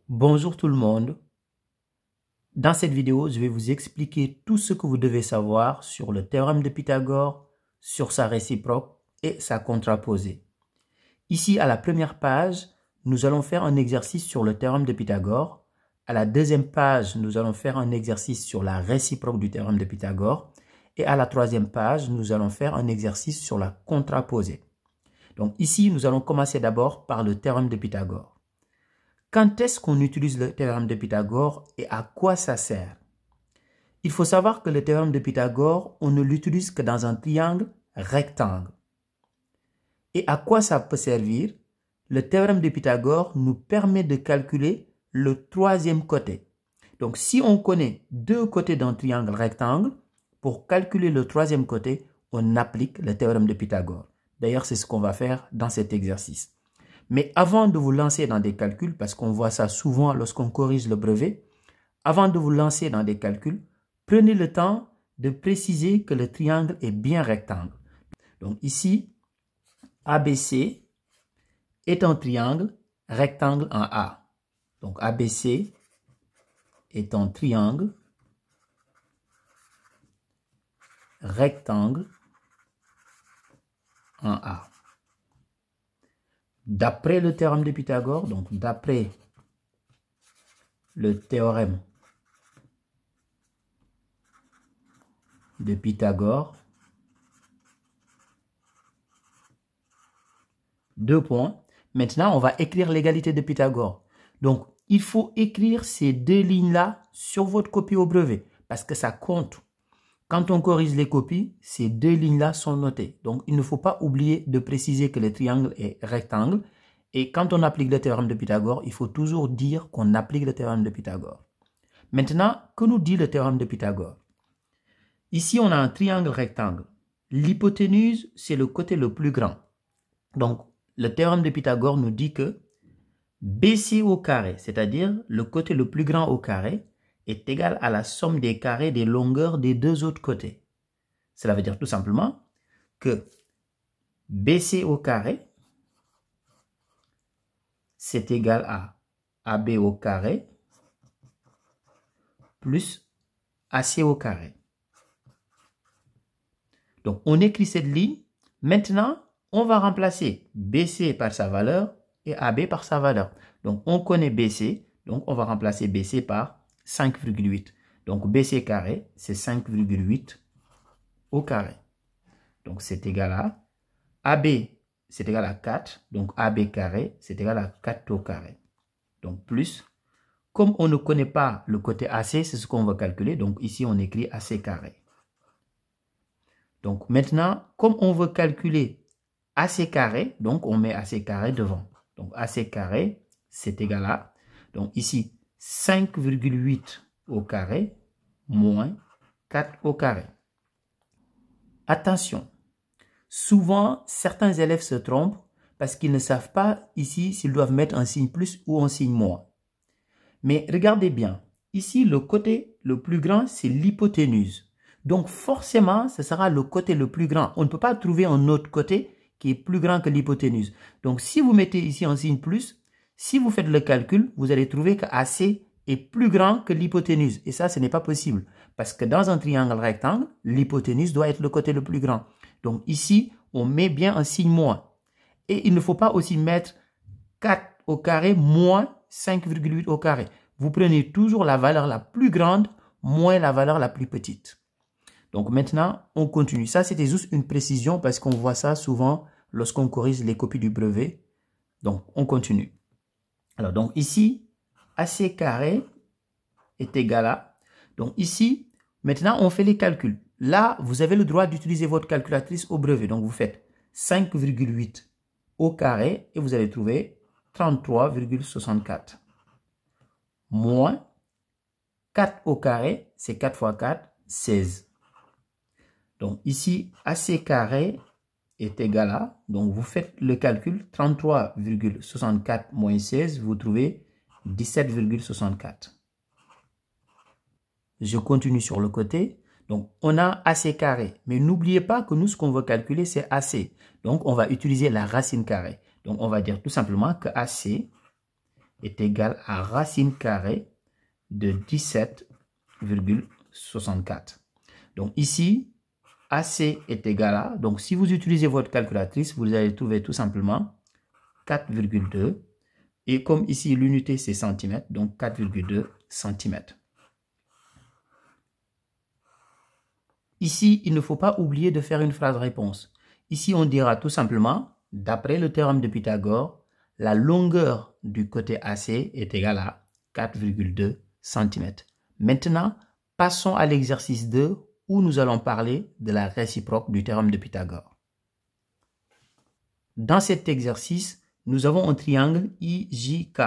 Bonjour tout le monde. Dans cette vidéo, je vais vous expliquer tout ce que vous devez savoir sur le théorème de Pythagore, sur sa réciproque et sa contraposée. Ici, à la première page, nous allons faire un exercice sur le théorème de Pythagore. À la deuxième page, nous allons faire un exercice sur la réciproque du théorème de Pythagore. Et à la troisième page, nous allons faire un exercice sur la contraposée. Donc ici, nous allons commencer d'abord par le théorème de Pythagore. Quand est-ce qu'on utilise le théorème de Pythagore et à quoi ça sert? Il faut savoir que le théorème de Pythagore, on ne l'utilise que dans un triangle rectangle. Et à quoi ça peut servir? Le théorème de Pythagore nous permet de calculer le troisième côté. Donc, si on connaît deux côtés d'un triangle rectangle, pour calculer le troisième côté, on applique le théorème de Pythagore. D'ailleurs, c'est ce qu'on va faire dans cet exercice. Mais avant de vous lancer dans des calculs, parce qu'on voit ça souvent lorsqu'on corrige le brevet, avant de vous lancer dans des calculs, prenez le temps de préciser que le triangle est bien rectangle. Donc ici, ABC est un triangle rectangle en A. Donc ABC est un triangle rectangle en A. D'après le théorème de Pythagore, donc d'après le théorème de Pythagore, deux points. Maintenant, on va écrire l'égalité de Pythagore. Donc, il faut écrire ces deux lignes-là sur votre copie au brevet parce que ça compte. Quand on corrige les copies, ces deux lignes-là sont notées. Donc, il ne faut pas oublier de préciser que le triangle est rectangle. Et quand on applique le théorème de Pythagore, il faut toujours dire qu'on applique le théorème de Pythagore. Maintenant, que nous dit le théorème de Pythagore? Ici, on a un triangle rectangle. L'hypoténuse, c'est le côté le plus grand. Donc, le théorème de Pythagore nous dit que BC au carré, c'est-à-dire le côté le plus grand au carré, est égal à la somme des carrés des longueurs des deux autres côtés. Cela veut dire tout simplement que BC au carré, c'est égal à AB au carré plus AC au carré. Donc, on écrit cette ligne. Maintenant, on va remplacer BC par sa valeur et AB par sa valeur. Donc, on connaît BC. Donc, on va remplacer BC par 5,8. Donc, BC carré, c'est 5,8 au carré. Donc, c'est égal à AB, c'est égal à 4. Donc, AB carré, c'est égal à 4 au carré. Donc, plus. Comme on ne connaît pas le côté AC, c'est ce qu'on va calculer. Donc, ici, on écrit AC carré. Donc, maintenant, comme on veut calculer AC carré, donc on met AC carré devant. Donc, AC carré, c'est égal à, donc ici, 5,8 au carré moins 4 au carré. Attention, souvent, certains élèves se trompent parce qu'ils ne savent pas ici s'ils doivent mettre un signe plus ou un signe moins. Mais regardez bien, ici, le côté le plus grand, c'est l'hypoténuse. Donc, forcément, ce sera le côté le plus grand. On ne peut pas trouver un autre côté qui est plus grand que l'hypoténuse. Donc, si vous mettez ici un signe plus, si vous faites le calcul, vous allez trouver que AC est plus grand que l'hypoténuse. Et ça, ce n'est pas possible. Parce que dans un triangle rectangle, l'hypoténuse doit être le côté le plus grand. Donc, ici, on met bien un signe moins. Et il ne faut pas aussi mettre 4 au carré moins 5,8 au carré. Vous prenez toujours la valeur la plus grande moins la valeur la plus petite. Donc maintenant, on continue. Ça, c'était juste une précision parce qu'on voit ça souvent lorsqu'on corrige les copies du brevet. Donc, on continue. Alors, donc ici, AC carré est égal à... Donc ici, maintenant, on fait les calculs. Là, vous avez le droit d'utiliser votre calculatrice au brevet. Donc, vous faites 5,8 au carré et vous allez trouver 33,64. Moins 4 au carré, c'est 4 fois 4, 16. Donc ici, AC carré est égal à, donc vous faites le calcul, 33,64 moins 16, vous trouvez 17,64. Je continue sur le côté. Donc on a AC carré, mais n'oubliez pas que nous, ce qu'on veut calculer, c'est AC. Donc on va utiliser la racine carrée. Donc on va dire tout simplement que AC est égal à racine carrée de 17,64. Donc ici, AC est égal à, donc si vous utilisez votre calculatrice, vous allez trouver tout simplement 4,2. Et comme ici, l'unité c'est centimètres, donc 4,2 cm. Ici, il ne faut pas oublier de faire une phrase réponse. Ici, on dira tout simplement, d'après le théorème de Pythagore, la longueur du côté AC est égale à 4,2 cm. Maintenant, passons à l'exercice 2 où nous allons parler de la réciproque du théorème de Pythagore. Dans cet exercice, nous avons un triangle IJK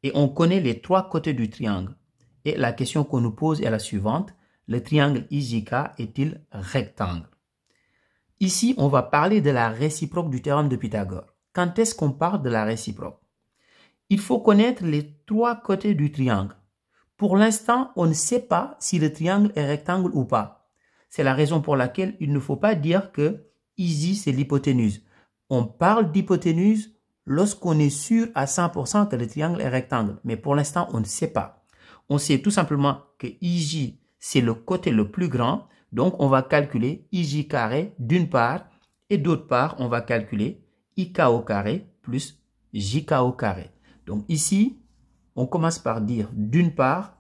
et on connaît les trois côtés du triangle. Et la question qu'on nous pose est la suivante. Le triangle IJK est-il rectangle? Ici, on va parler de la réciproque du théorème de Pythagore. Quand est-ce qu'on parle de la réciproque? Il faut connaître les trois côtés du triangle. Pour l'instant, on ne sait pas si le triangle est rectangle ou pas. C'est la raison pour laquelle il ne faut pas dire que IJ c'est l'hypoténuse. On parle d'hypoténuse lorsqu'on est sûr à 100% que le triangle est rectangle. Mais pour l'instant, on ne sait pas. On sait tout simplement que IJ c'est le côté le plus grand. Donc, on va calculer IJ carré d'une part et d'autre part, on va calculer IK au carré plus JK au carré. Donc, ici, on commence par dire d'une part.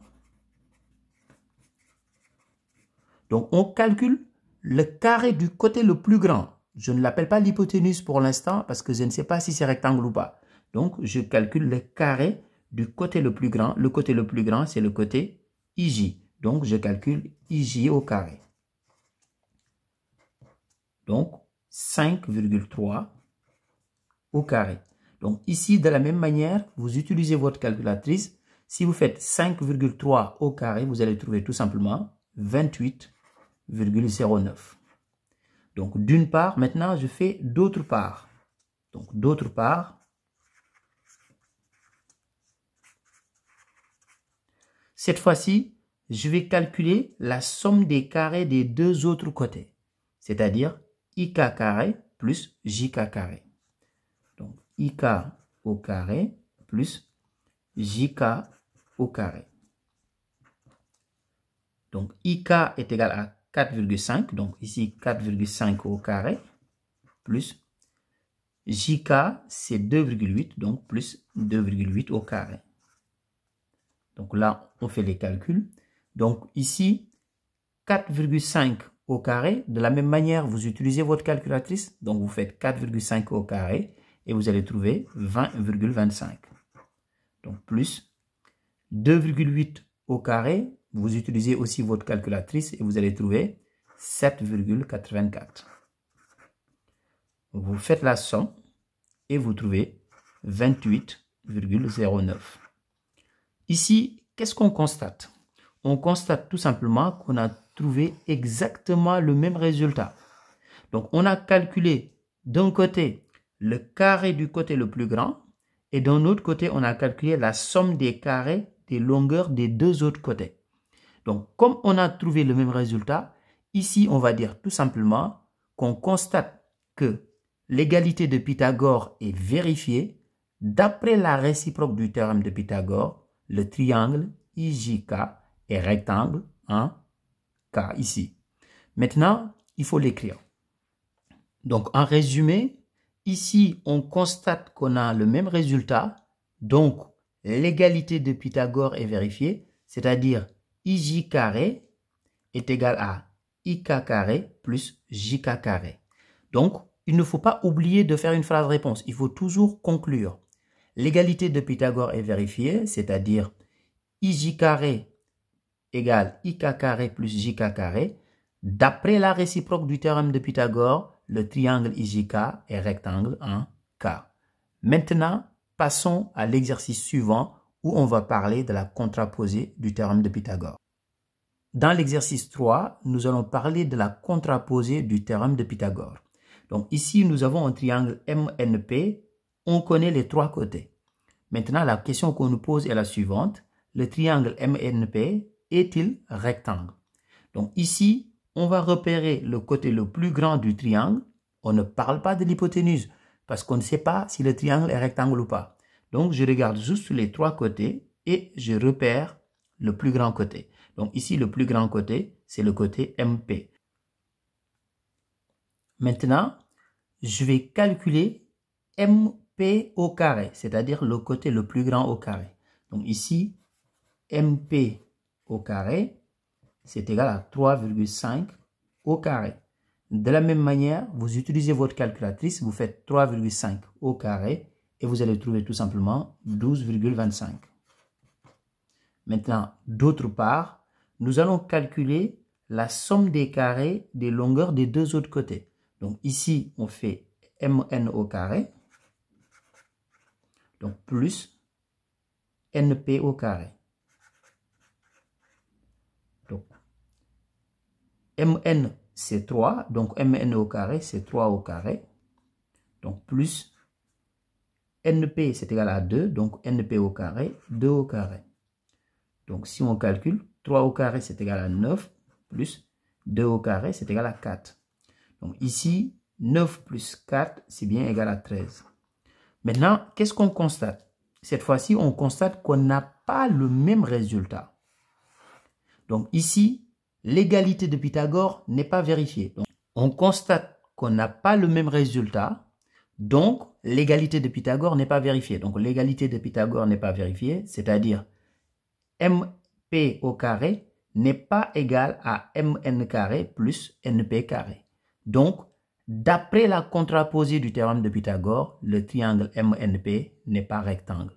Donc, on calcule le carré du côté le plus grand. Je ne l'appelle pas l'hypoténuse pour l'instant parce que je ne sais pas si c'est rectangle ou pas. Donc, je calcule le carré du côté le plus grand. Le côté le plus grand, c'est le côté IJ. Donc, je calcule IJ au carré. Donc, 5,3 au carré. Donc, ici, de la même manière, vous utilisez votre calculatrice. Si vous faites 5,3 au carré, vous allez trouver tout simplement 28,09. Donc, d'une part, maintenant, je fais d'autre part. Donc, d'autre part, cette fois-ci, je vais calculer la somme des carrés des deux autres côtés, c'est-à-dire IK carré plus JK carré. Donc, IK au carré plus JK au carré. Donc, IK est égal à 4,5, donc ici 4,5 au carré, plus JK c'est 2,8, donc plus 2,8 au carré. Donc là, on fait les calculs. Donc ici, 4,5 au carré. De la même manière, vous utilisez votre calculatrice. Donc vous faites 4,5 au carré et vous allez trouver 20,25. Donc plus 2,8 au carré. Vous utilisez aussi votre calculatrice et vous allez trouver 7,84. Vous faites la somme et vous trouvez 28,09. Ici, qu'est-ce qu'on constate? On constate tout simplement qu'on a trouvé exactement le même résultat. Donc, on a calculé d'un côté le carré du côté le plus grand et d'un autre côté, on a calculé la somme des carrés des longueurs des deux autres côtés. Donc, comme on a trouvé le même résultat, ici, on va dire tout simplement qu'on constate que l'égalité de Pythagore est vérifiée d'après la réciproque du théorème de Pythagore. Le triangle IJK est rectangle en K ici. Maintenant, il faut l'écrire. Donc, en résumé, ici, on constate qu'on a le même résultat. Donc, l'égalité de Pythagore est vérifiée, c'est-à-dire IJ carré est égal à IK carré plus JK carré. Donc, il ne faut pas oublier de faire une phrase réponse. Il faut toujours conclure. L'égalité de Pythagore est vérifiée, c'est-à-dire IJ carré égale IK carré plus JK carré. D'après la réciproque du théorème de Pythagore, le triangle IJK est rectangle en K. Maintenant, passons à l'exercice suivant où on va parler de la contraposée du théorème de Pythagore. Dans l'exercice 3, nous allons parler de la contraposée du théorème de Pythagore. Donc ici, nous avons un triangle MNP. On connaît les trois côtés. Maintenant, la question qu'on nous pose est la suivante. Le triangle MNP est-il rectangle? Donc ici, on va repérer le côté le plus grand du triangle. On ne parle pas de l'hypoténuse parce qu'on ne sait pas si le triangle est rectangle ou pas. Donc, je regarde juste sur les trois côtés et je repère le plus grand côté. Donc, ici, le plus grand côté, c'est le côté MP. Maintenant, je vais calculer MP au carré, c'est-à-dire le côté le plus grand au carré. Donc, ici, MP au carré, c'est égal à 3,5 au carré. De la même manière, vous utilisez votre calculatrice, vous faites 3,5 au carré et vous allez trouver tout simplement 12,25. Maintenant, d'autre part, nous allons calculer la somme des carrés des longueurs des deux autres côtés. Donc ici, on fait MN au carré, donc plus NP au carré. Donc, MN, c'est 3, donc MN au carré, c'est 3 au carré. Donc, plus NP, c'est égal à 2, donc NP au carré, 2 au carré. Donc, si on calcule, 3 au carré, c'est égal à 9, plus 2 au carré, c'est égal à 4. Donc, ici, 9 plus 4, c'est bien égal à 13. Maintenant, qu'est-ce qu'on constate? Cette fois-ci, on constate qu'on n'a pas le même résultat. Donc, ici, l'égalité de Pythagore n'est pas vérifiée. Donc, on constate qu'on n'a pas le même résultat. Donc, l'égalité de Pythagore n'est pas vérifiée. Donc, l'égalité de Pythagore n'est pas vérifiée, c'est-à-dire MP au carré n'est pas égal à MN carré plus NP carré. Donc, d'après la contraposée du théorème de Pythagore, le triangle MNP n'est pas rectangle.